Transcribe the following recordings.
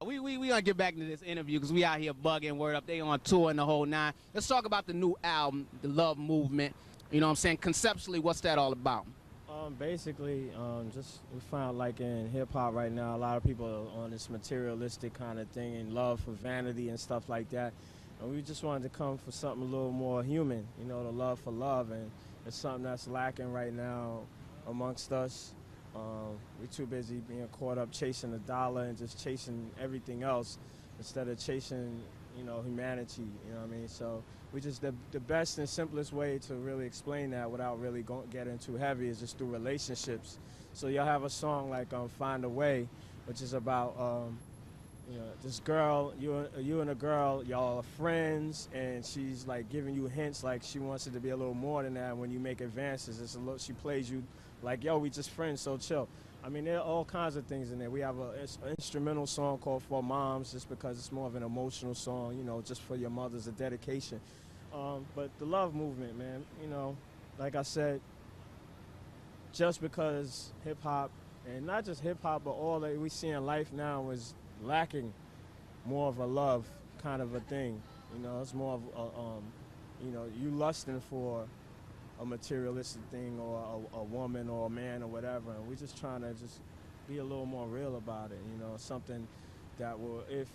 We gonna get back into this interview because we out here bugging, word up. They on tour and the whole nine. Let's talk about the new album, the Love Movement. You know what I'm saying? Conceptually, what's that all about? Basically, just we found like in hip hop right now, a lot of people are on this materialistic kind of thing and love for vanity and stuff like that. And we just wanted to come for something a little more human, you know, the love for love. And it's something that's lacking right now amongst us. We're too busy being caught up chasing the dollar and just chasing everything else instead of chasing, you know, humanity, you know what I mean? So we just, the best and simplest way to really explain that without really getting too heavy is just through relationships. So you'll have a song like Find a Way, which is about, you know, this girl, you and a girl, y'all are friends, and she's like giving you hints like she wants it to be a little more than that. When you make advances, it's a little, she plays you like, yo, we just friends, so chill. I mean, there are all kinds of things in there. We have an instrumental song called For Moms, just because it's more of an emotional song, you know, just for your mothers, a dedication. But the love movement, man, you know, like I said, just because hip-hop, and not just hip-hop, but all that we see in life now is lacking more of a love kind of a thing. You know, it's more of a, you know, you lusting for a materialistic thing or a woman or a man or whatever, and we're just trying to just be a little more real about it, you know, something that will, if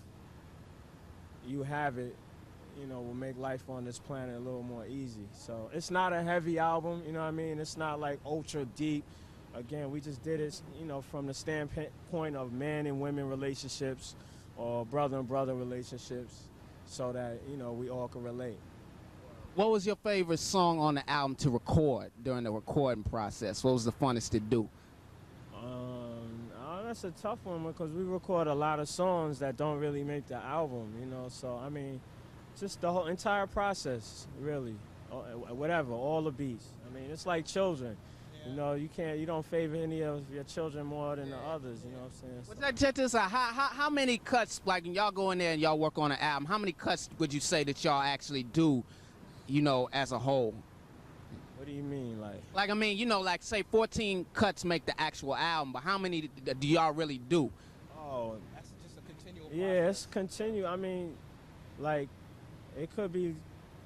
you have it, you know, will make life on this planet a little more easy. So it's not a heavy album, you know what I mean? It's not like ultra deep. Again, we just did it, you know, from the standpoint of man and women relationships or brother and brother relationships so that, you know, we all can relate. What was your favorite song on the album to record during the recording process? What was the funnest to do? That's a tough one because we record a lot of songs that don't really make the album, you know, so I mean, just the whole entire process, really, whatever, all the beats. I mean, it's like children. You know, you don't favor any of your children more than the others, you know what I'm saying? But check this out, how many cuts, like when y'all go in there and y'all work on an album, how many cuts would you say that y'all actually do, you know, as a whole? What do you mean, like? Like, I mean, you know, like say 14 cuts make the actual album, but how many do y'all really do? Oh, that's just a continual process. Yeah, it's continue. I mean, like, it could be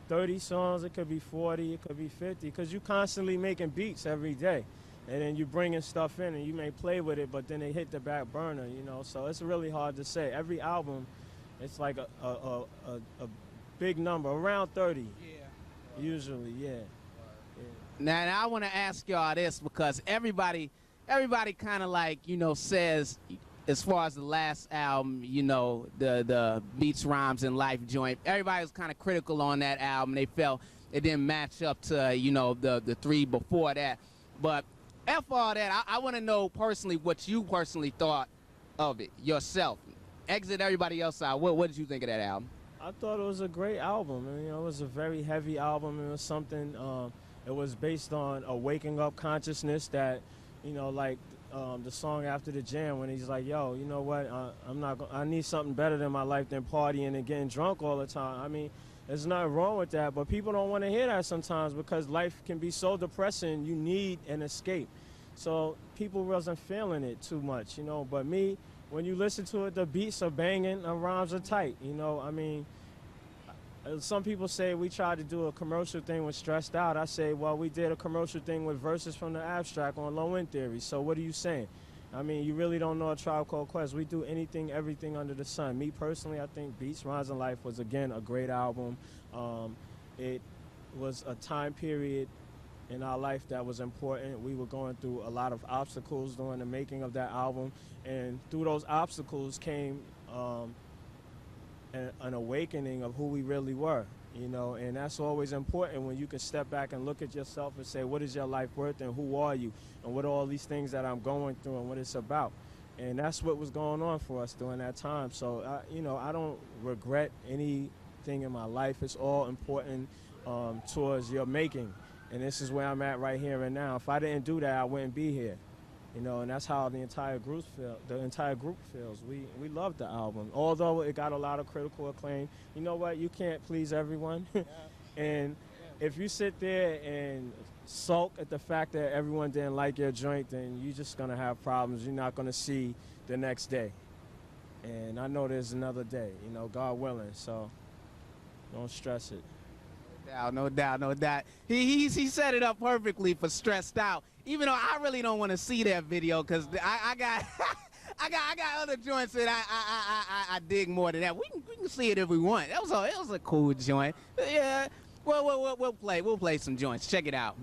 30 songs, it could be 40, it could be 50, because you constantly making beats every day. And then you bringing stuff in and you may play with it, but then they hit the back burner, you know? So it's really hard to say. Every album, it's like a big number, around 30. Yeah. Usually, yeah. Now I want to ask y'all this because everybody kind of like, you know, says, as far as the last album, you know, the Beats, Rhymes, and Life joint, everybody was kind of critical on that album. They felt it didn't match up to, you know, the three before that. But F all that, I want to know personally what you personally thought of it yourself. Exit everybody else out. What did you think of that album? I thought it was a great album. I mean, you know, it was a very heavy album. It was something, it was based on a waking up consciousness that, you know, like the song after the jam when he's like, yo, you know what, I need something better than my life than partying and getting drunk all the time. I mean, there's nothing wrong with that, but people don't want to hear that sometimes because life can be so depressing, you need an escape. So people wasn't feeling it too much, you know, but me, when you listen to it, the beats are banging, the rhymes are tight, you know, I mean, some people say we tried to do a commercial thing with Stressed Out. I say, well, we did a commercial thing with Verses from the Abstract on Low End Theory. So what are you saying? I mean, you really don't know A Tribe Called Quest. We do anything, everything under the sun. Me personally, I think Beats, Rhymes, and Life was, again, a great album. It was a time period in our life that was important. We were going through a lot of obstacles during the making of that album. And through those obstacles came an awakening of who we really were, you know, and that's always important when you can step back and look at yourself and say, what is your life worth and who are you and what are all these things that I'm going through and what it's about. And that's what was going on for us during that time. So, you know, I don't regret anything in my life. It's all important towards your making. And this is where I'm at right here and now. If I didn't do that, I wouldn't be here. You know, and that's how the entire group feels. We love the album, although it got a lot of critical acclaim. You know what? You can't please everyone. And if you sit there and sulk at the fact that everyone didn't like your joint, then you're just gonna have problems. You're not gonna see the next day. And I know there's another day, you know, God willing. So don't stress it. No doubt, no doubt. He set it up perfectly for Stressed Out. Even though I really don't want to see that video, because I got I got other joints that I dig more than that. We can see it if we want. It was a cool joint. Yeah. We'll play some joints. Check it out.